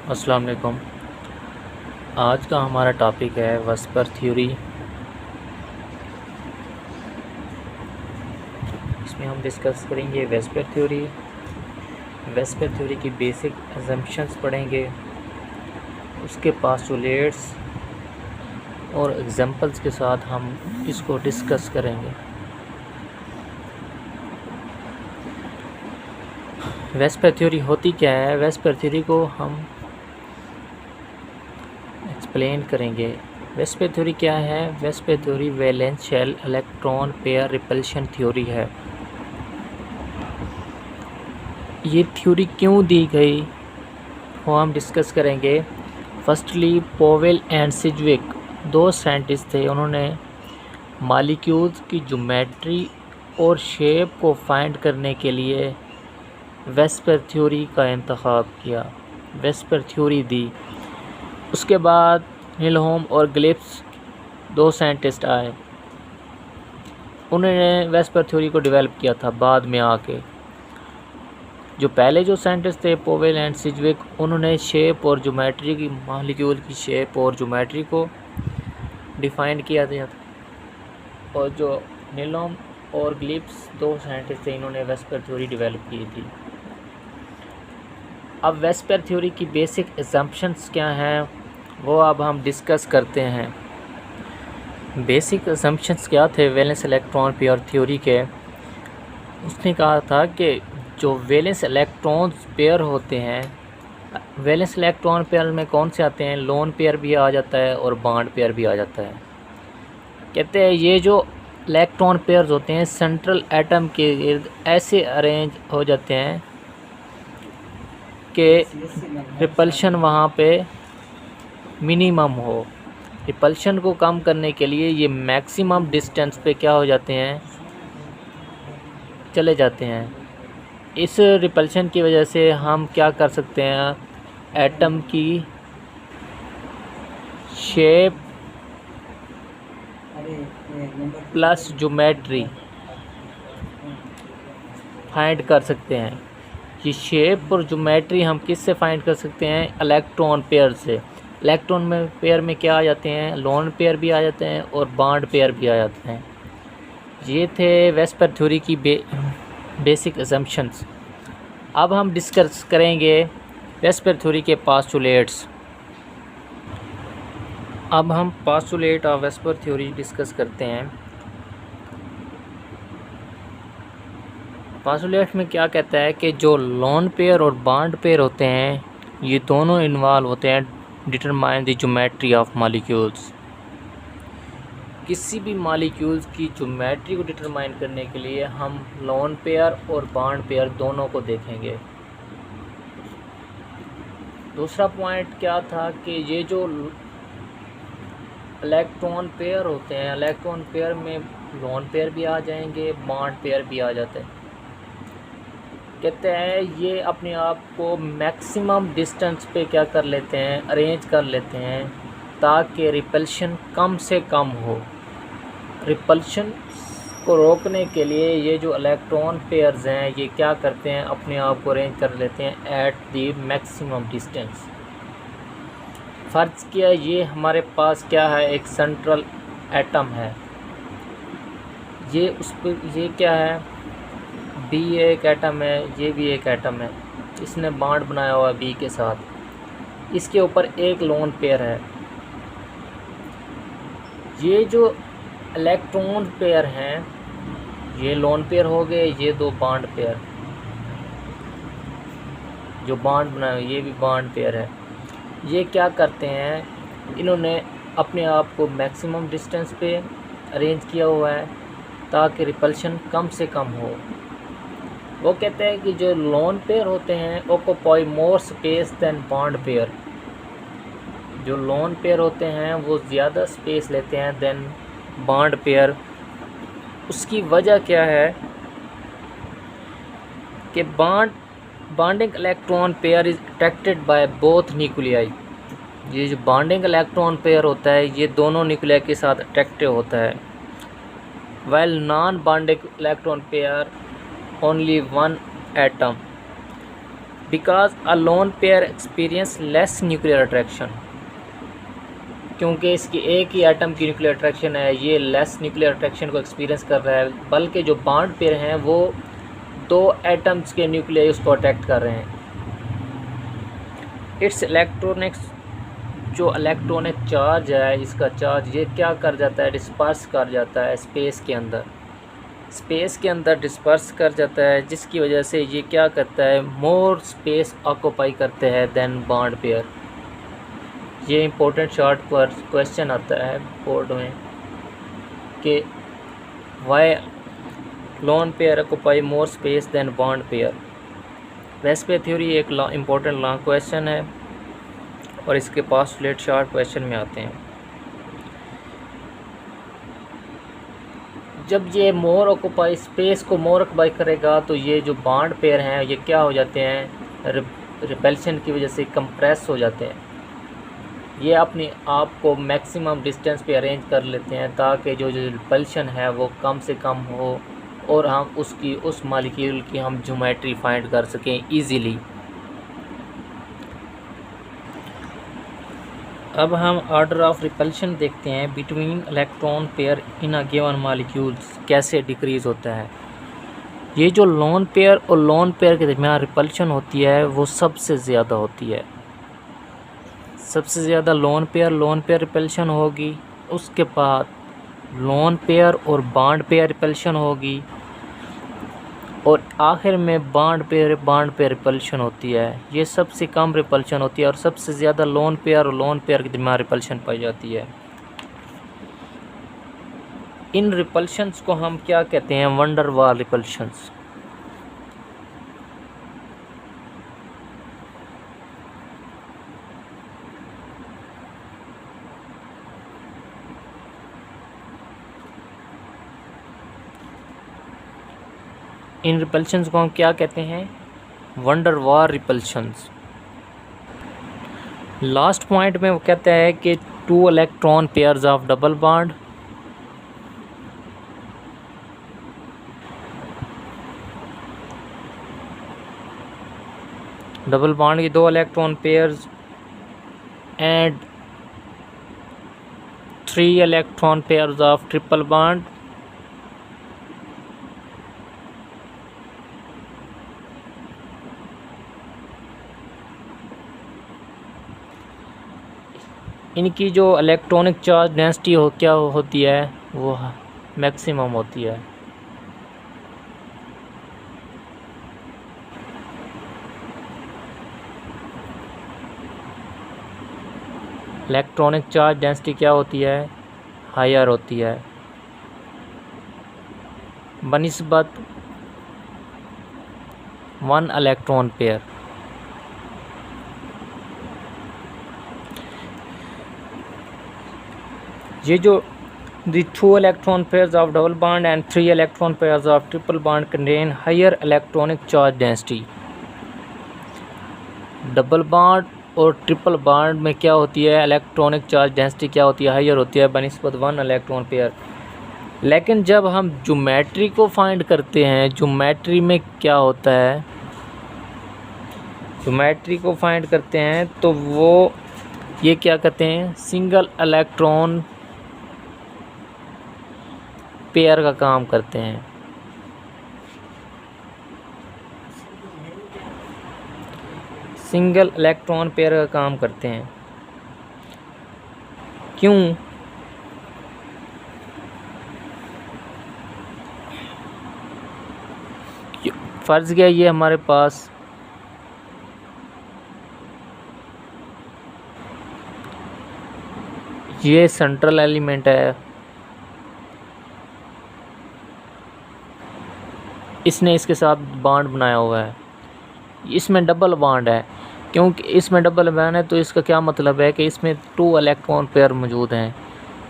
अस्सलाम वालेकुम। आज का हमारा टॉपिक है वेस्पर थ्योरी। इसमें हम डिस्कस करेंगे वेस्पर थ्योरी की बेसिक असम्पशंस पढ़ेंगे, उसके पोस्टुलेट्स और एग्जांपल्स के साथ हम इसको डिस्कस करेंगे। वेस्पर थ्योरी होती क्या है? वेस्पर थ्योरी को हम एक्सप्लेन करेंगे। वेस्पर थ्योरी क्या है? VSEPR theory valence shell electron pair repulsion theory है। ये थ्योरी क्यों दी गई वो हम डिस्कस करेंगे। फर्स्टली पोवेल एंड सिज्विक दो साइंटिस्ट थे, उन्होंने मॉलिक्यूल्स की ज्योमेट्री और शेप को फाइंड करने के लिए वेस्पर थ्योरी का इंतखाब किया, वेस्पर थ्योरी दी। उसके बाद नीलहोम और गिब्स दो साइंटिस्ट आए, उन्होंने वेस्पर थ्योरी को डेवलप किया था बाद में आके। जो पहले जो साइंटिस्ट थे पोवेल एंड सिज्विक, उन्होंने शेप और ज्योमेट्री की, मॉलिक्यूल की शेप और ज्योमेट्री को डिफाइन किया था। और जो नीलहोम और गिब्स दो साइंटिस्ट थे, इन्होंने वेस्पर थ्योरी डेवलप की थी। अब वेस्पर थ्योरी की बेसिक असम्पशंस क्या हैं वो अब हम डिस्कस करते हैं। बेसिक असम्पशंस क्या थे वैलेंस इलेक्ट्रॉन पेयर थ्योरी के? उसने कहा था कि जो वैलेंस इलेक्ट्रॉन पेयर होते हैं, वैलेंस इलेक्ट्रॉन पेयर में कौन से आते हैं? लोन पेयर भी आ जाता है और बॉन्ड पेयर भी आ जाता है। कहते हैं ये जो इलेक्ट्रॉन पेयर्स होते हैं सेंट्रल एटम के इर्द ऐसे अरेंज हो जाते हैं कि रिपल्शन वहाँ पे मिनिमम हो। रिपल्शन को कम करने के लिए ये मैक्सिमम डिस्टेंस पे क्या हो जाते हैं? चले जाते हैं। इस रिपल्शन की वजह से हम क्या कर सकते हैं? एटम की शेप प्लस ज्योमेट्री फाइंड कर सकते हैं। ये शेप और ज्योमेट्री हम किससे फाइंड कर सकते हैं? इलेक्ट्रॉन पेयर से। इलेक्ट्रॉन में पेयर में क्या आ जाते हैं? लोन पेयर भी आ जाते हैं और बॉन्ड पेयर भी आ जाते हैं। ये थे वेस्पर थ्योरी की बेसिक असम्पशंस। अब हम डिस्कस करेंगे वेस्पर थ्योरी के पोस्टुलेट्स। अब हम postulate of VSEPR theory discuss करते हैं। पोस्टुलेट में क्या कहता है कि जो लोन पेयर और बॉन्ड पेयर होते हैं, ये दोनों इन्वॉल्व होते हैं determine the geometry of molecules. किसी भी मॉलिक्यूल्स की ज्योमेट्री को डिटरमाइन करने के लिए हम लोन पेयर और बॉन्ड पेयर दोनों को देखेंगे। दूसरा पॉइंट क्या था कि ये जो इलेक्ट्रॉन पेयर होते हैं, इलेक्ट्रॉन पेयर में लोन पेयर भी आ जाएंगे, बॉन्ड पेयर भी आ जाते हैं। कहते हैं ये अपने आप को मैक्सिमम डिस्टेंस पे क्या कर लेते हैं? अरेंज कर लेते हैं ताकि रिपल्शन कम से कम हो। रिपल्शन को रोकने के लिए ये जो इलेक्ट्रॉन पेयर्स हैं ये क्या करते हैं? अपने आप को अरेंज कर लेते हैं एट दी मैक्सिमम डिस्टेंस। फ़र्ज़ किया ये हमारे पास क्या है? एक सेंट्रल एटम है। ये उस पर ये क्या है? बी एक एटम है, ये भी एक एटम है। इसने बॉन्ड बनाया हुआ है बी के साथ। इसके ऊपर एक लोन पेयर है। ये जो इलेक्ट्रॉन पेयर हैं ये लोन पेयर हो गए, ये दो बॉन्ड पेयर जो बॉन्ड बनाए ये भी बॉन्ड पेयर है। ये क्या करते हैं? इन्होंने अपने आप को मैक्सिमम डिस्टेंस पे अरेंज किया हुआ है ताकि रिपल्शन कम से कम हो। वो कहते हैं कि जो लोन पेयर होते हैं occupy more space than bond pair. जो लोन पेयर होते हैं वो ज़्यादा स्पेस लेते हैं देन बॉन्ड पेयर। उसकी वजह क्या है कि bonding electron pair is attracted by both nuclei. ये जो बॉन्डिंग इलेक्ट्रॉन पेयर होता है ये दोनों न्यूक्लियाई के साथ अट्रैक्टिव होता है। While non bonding electron pair only one atom. Because a lone pair experience less nuclear attraction, क्योंकि इसकी एक ही एटम की न्यूक्लियर अट्रैक्शन है, ये लेस न्यूक्लियर अट्रैक्शन को एक्सपीरियंस कर रहा है, बल्कि जो बॉन्ड पेयर हैं वो 2 एटम्स के न्यूक्लियर उसको अट्रैक्ट कर रहे हैं। इट्स इलेक्ट्रॉनिक्स, जो इलेक्ट्रॉनिक चार्ज है, इसका चार्ज ये क्या कर जाता है, डिस्पर्स कर जाता है स्पेस के अंदर डिस्पर्स कर जाता है, जिसकी वजह से ये क्या करता है, मोर स्पेस ऑक्यूपाई करते हैं देन बॉन्ड पेयर। ये इम्पोर्टेंट शॉर्ट पर क्वेश्चन आता है बोर्ड में कि why lone pair occupy more space than bond pair. वैसे पे थ्योरी एक इम्पोर्टेंट लॉन्ग क्वेश्चन है और इसके पोस्टुलेट शॉर्ट क्वेश्चन में आते हैं। जब ये मोर ऑक्यूपाई स्पेस को मोर ऑक्यूपाई करेगा तो ये जो बॉन्ड पेयर हैं ये क्या हो जाते हैं, रिपल्शन की वजह से कंप्रेस हो जाते हैं। ये अपने आप को मैक्सिमम डिस्टेंस पे अरेंज कर लेते हैं ताकि जो रिपल्शन है वो कम से कम हो और हम उस मॉलिक्यूल की हम ज्योमेट्री फाइंड कर सकें ईज़िली। अब हम ऑर्डर ऑफ रिपल्शन देखते हैं between electron pair in a given molecules कैसे डिक्रीज़ होता है। ये जो लोन पेयर और लोन पेयर के दरमियान रिपल्शन होती है वो सबसे ज़्यादा होती है। सबसे ज़्यादा लोन पेयर रिपल्शन होगी, उसके बाद लोन पेयर और बॉन्ड पेयर रिपल्शन होगी और आखिर में बॉन्ड पेयर रिपल्शन होती है। ये सबसे कम रिपल्शन होती है और सबसे ज़्यादा लोन पेयर और लोन पेयर के दरमियान रिपल्शन पाई जाती है। इन रिपल्शंस को हम क्या कहते हैं, वंडर वाल रिपल्शंस। इन रिपल्शंस को हम क्या कहते हैं, वंडर वार रिपल्शंस। लास्ट पॉइंट में वो कहता है कि 2 electron pairs of double bond की 2 electron pairs and 3 electron pairs of triple bond इनकी जो इलेक्ट्रॉनिक चार्ज डेंसिटी क्या होती है, वो मैक्सिमम होती है। इलेक्ट्रॉनिक चार्ज डेंसिटी क्या होती है, हायर होती है बनिस्बत 1 इलेक्ट्रॉन पेयर। ये जो the 2 electron pairs of double bond and 3 electron pairs of triple bond contain higher electronic charge density। Double bond और ट्रिपल बॉन्ड में क्या होती है, इलेक्ट्रॉनिक चार्ज डेंसिटी क्या होती है, हायर होती है बनिस्बत 1 इलेक्ट्रॉन पेयर। लेकिन जब हम ज्योमेट्री को फाइंड करते हैं, ज्योमेट्री में क्या होता है, ज्योमेट्री को फाइंड करते हैं तो वो ये क्या कहते हैं, सिंगल इलेक्ट्रॉन पेयर का काम करते हैं। सिंगल इलेक्ट्रॉन पेयर का काम करते हैं। क्यों? फर्ज किया ये हमारे पास ये सेंट्रल एलिमेंट है, इसने इसके साथ बॉन्ड बनाया हुआ है, इसमें डबल बॉन्ड है। क्योंकि इसमें डबल बॉन्ड है तो इसका क्या मतलब है कि इसमें 2 इलेक्ट्रॉन पेयर मौजूद हैं।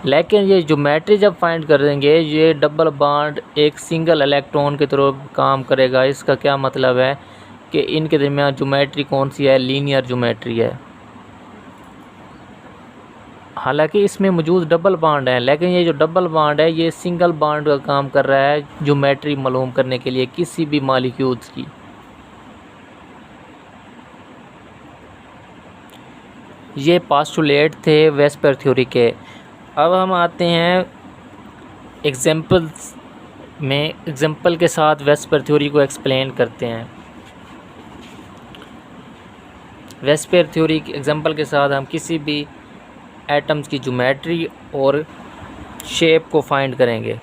लेकिन ये ज्योमेट्री जब फाइंड करेंगे, ये डबल बॉन्ड एक सिंगल इलेक्ट्रॉन की तरह काम करेगा। इसका क्या मतलब है कि इनके दरमियान ज्योमेट्री कौन सी है, लीनियर ज्योमेट्री है। हालांकि इसमें मौजूद डबल बॉन्ड है, लेकिन ये जो डबल बॉन्ड है ये सिंगल बॉन्ड का काम कर रहा है ज्योमेट्री मालूम करने के लिए किसी भी मॉलिक्यूल्स की। ये पास्टुलेट थे वेस्पर थ्योरी के। अब हम आते हैं एग्जांपल्स में, एग्जांपल के साथ वेस्पर थ्योरी को एक्सप्लेन करते हैं। वेस्पर थ्योरी के एग्जांपल के साथ हम किसी भी एटम्स की ज्योमेट्री और शेप को फाइंड करेंगे।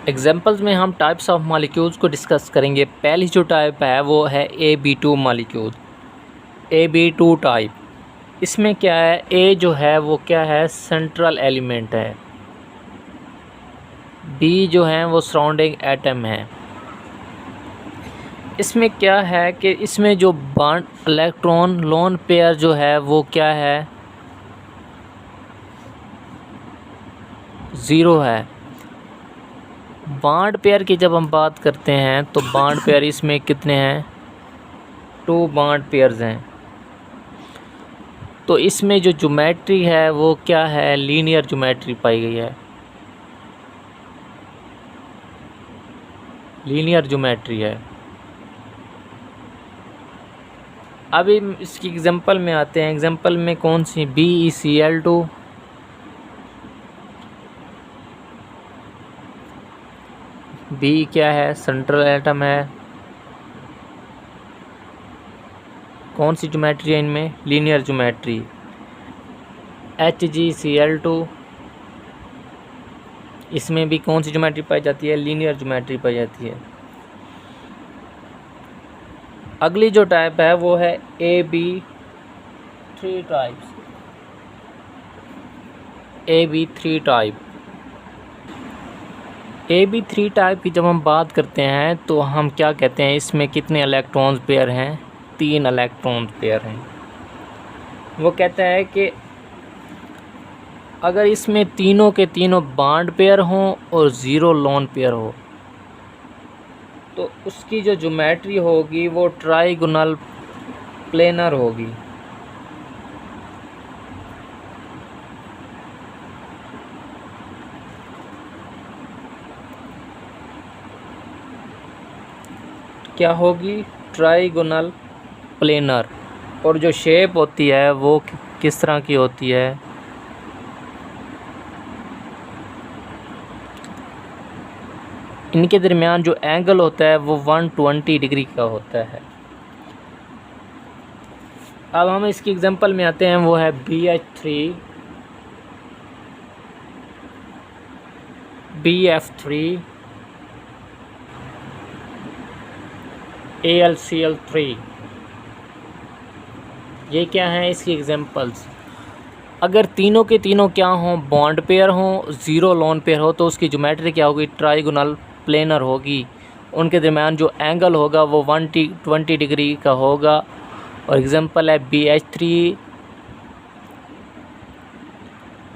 एग्जांपल्स में हम टाइप्स ऑफ मॉलिक्यूल्स को डिस्कस करेंगे। पहली जो टाइप है वो है AB2 मॉलिक्यूल, AB2 टाइप। इसमें क्या है, A जो है वो क्या है, सेंट्रल एलिमेंट है, B जो है वो सराउंडिंग एटम है। इसमें क्या है कि इसमें जो बॉन्ड इलेक्ट्रॉन लोन पेयर जो है वो क्या है, 0 है। बॉन्ड पेयर की जब हम बात करते हैं तो बॉन्ड पेयर इसमें कितने हैं, 2 बॉन्ड पेयर्स हैं। तो इसमें जो ज्योमेट्री है वो क्या है, लीनियर ज्योमेट्री पाई गई है, लीनियर ज्योमेट्री है। अभी इसकी एग्जांपल में आते हैं। एग्जांपल में कौन सी, BeCl2, B क्या है, सेंट्रल एटम है। कौन सी ज्योमेट्री है इनमें, लीनियर ज्योमेट्री। HgCl2, इसमें भी कौन सी ज्योमेट्री पाई जाती है, लीनियर ज्योमेट्री पाई जाती है। अगली जो टाइप है वो है AB3 types, AB3 type. AB3 type की जब हम बात करते हैं तो हम क्या कहते हैं, इसमें कितने इलेक्ट्रॉन्स पेयर हैं, 3 इलेक्ट्रॉन पेयर हैं। वो कहता है कि अगर इसमें तीनों के तीनों बॉन्ड पेयर हों और 0 लोन पेयर हो तो उसकी जो ज्योमेट्री होगी वो ट्राइगोनल प्लेनर होगी। क्या होगी, ट्राइगोनल प्लेनर। और जो शेप होती है वो किस तरह की होती है, इनके दरमियान जो एंगल होता है वो 120 डिग्री का होता है। अब हम इसकी एग्जांपल में आते हैं, वो है BH3, BF3, AlCl3। ये क्या हैं इसकी एग्जांपल्स। अगर तीनों के तीनों क्या हों, बॉन्ड पेयर हों, 0 लोन पेयर हो तो उसकी ज्योमेट्री क्या होगी, ट्राइगोनल प्लेनर होगी। उनके दरमियान जो एंगल होगा वो 120 डिग्री का होगा। और एग्जांपल है BH3,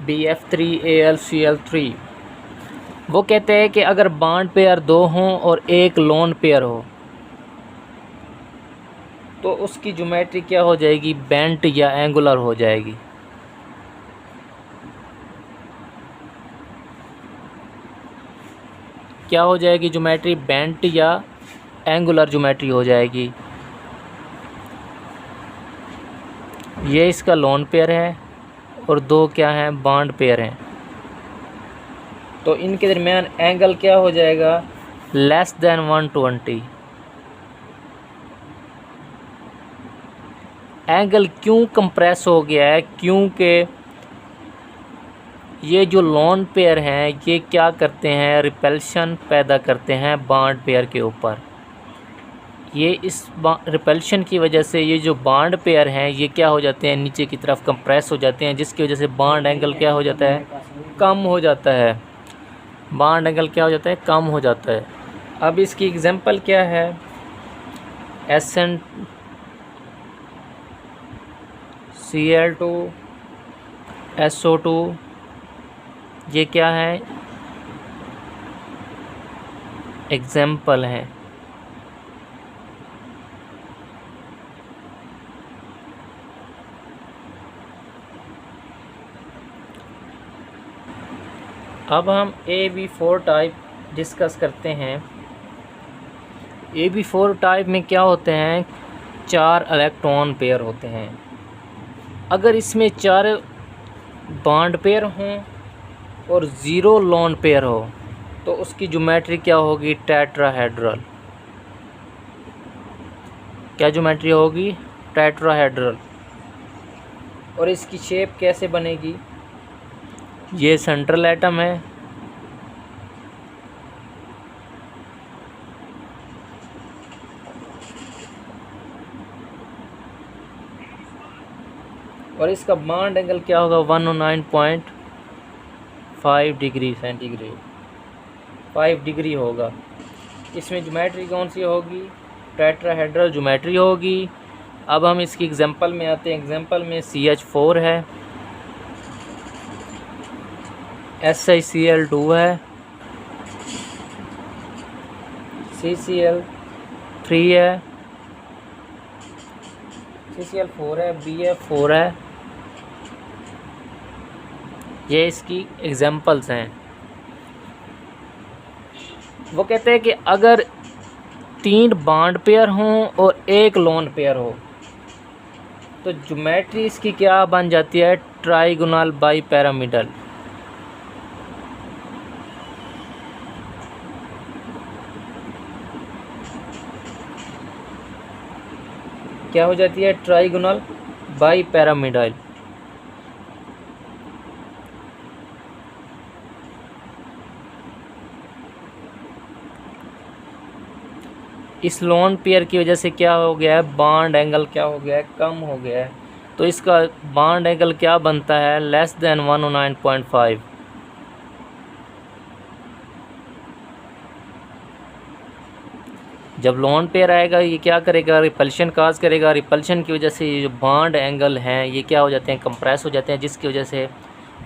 BF3, AlCl3। वो कहते हैं कि अगर बॉन्ड पेयर 2 हों और 1 लोन पेयर हो तो उसकी ज्योमेट्री क्या हो जाएगी, बेंट या एंगुलर हो जाएगी। क्या हो जाएगी ज्योमेट्री, बेंट या एंगुलर ज्योमेट्री हो जाएगी। ये इसका लोन पेयर है और 2 क्या हैं, बॉन्ड पेयर हैं। तो इनके दरमियान एंगल क्या हो जाएगा, लेस देन 120। एंगल क्यों कंप्रेस हो गया है, क्योंकि ये जो लोन पेयर हैं ये क्या करते हैं, रिपल्शन पैदा करते हैं बॉन्ड पेयर के ऊपर। ये इस रिपल्शन की वजह से ये जो बॉन्ड पेयर हैं ये क्या हो जाते हैं, नीचे की तरफ कंप्रेस हो जाते हैं, जिसकी वजह से बॉन्ड एंगल क्या हो जाता है, कम हो जाता है। बॉन्ड एंगल क्या हो जाता है, कम हो जाता है। अब इसकी एग्जांपल क्या है, SnCl2, SO2, ये क्या है, एग्जाम्पल है। अब हम AB4 टाइप डिस्कस करते हैं। AB4 टाइप में क्या होते हैं, 4 इलेक्ट्रॉन पेयर होते हैं। अगर इसमें 4 बॉन्ड पेयर हों और 0 लोन पेयर हो तो उसकी ज्योमेट्री क्या होगी? टेट्राहेड्रल। क्या ज्योमेट्री होगी? टेट्राहेड्रल। और इसकी शेप कैसे बनेगी? ये सेंट्रल एटम है, और इसका बॉन्ड एंगल क्या होगा? 109.5 डिग्री सेंटीग्रेड, 5 डिग्री होगा। इसमें ज्योमेट्री कौन सी होगी? टेट्राहेड्रल ज्योमेट्री होगी। अब हम इसकी एग्जांपल में आते हैं। एग्जांपल में CH4 है, SiCl2 है, CCl3 है, CCl4 है, BF4 है। ये इसकी एग्जांपल्स हैं। वो कहते हैं कि अगर 3 बॉन्ड पेयर हों और 1 लोन पेयर हो तो ज्योमेट्री इसकी क्या बन जाती है? ट्राइगोनल बाईपैरामिडल। क्या हो जाती है? ट्राइगोनल बाईपैरामिडल। इस लोन पेयर की वजह से क्या हो गया है? बॉन्ड एंगल क्या हो गया है? कम हो गया है। तो इसका बॉन्ड एंगल क्या बनता है? Less than 109.5। जब लोन पेयर आएगा ये क्या करेगा? रिपल्शन काज करेगा। रिपल्शन की वजह से ये जो बॉन्ड एंगल हैं ये क्या हो जाते हैं? कंप्रेस हो जाते हैं, जिसकी वजह से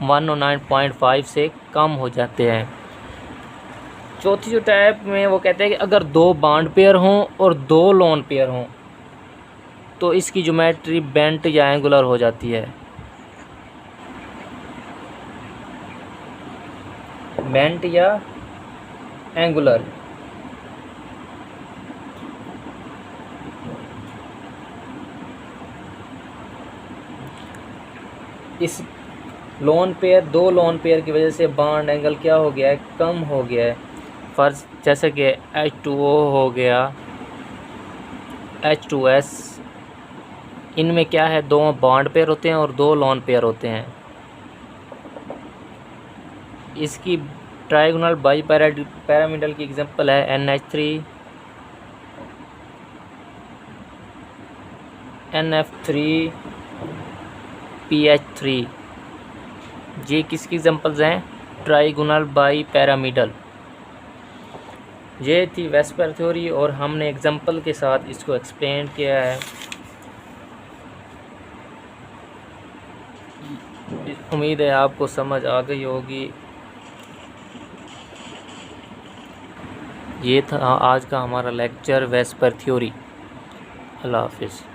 109.5 से कम हो जाते हैं। चौथी जो टाइप में वो कहते हैं कि अगर 2 बॉन्ड पेयर हों और 2 लोन पेयर हों तो इसकी ज्योमेट्री बेंट या एंगुलर हो जाती है। बेंट या एंगुलर। इस लोन पेयर 2 लोन पेयर की वजह से बॉन्ड एंगल क्या हो गया है? कम हो गया है। फर्स्ट जैसे कि H2O हो गया, H2S, इनमें क्या है? 2 बॉन्ड पेयर होते हैं और 2 लोन पेयर होते हैं। इसकी ट्राइगोनल बाईपैरामिडल की एग्जांपल है NH3, NF3, PH3। ये किसकी एग्जांपल्स हैं? ट्राइगोनल बाईपैरामिडल। ये थी वेस्पर थ्योरी और हमने एग्जांपल के साथ इसको एक्सप्लेन किया है। उम्मीद है आपको समझ आ गई होगी। ये था आज का हमारा लेक्चर वेस्पर थ्योरी। अल्लाह हाफिज़।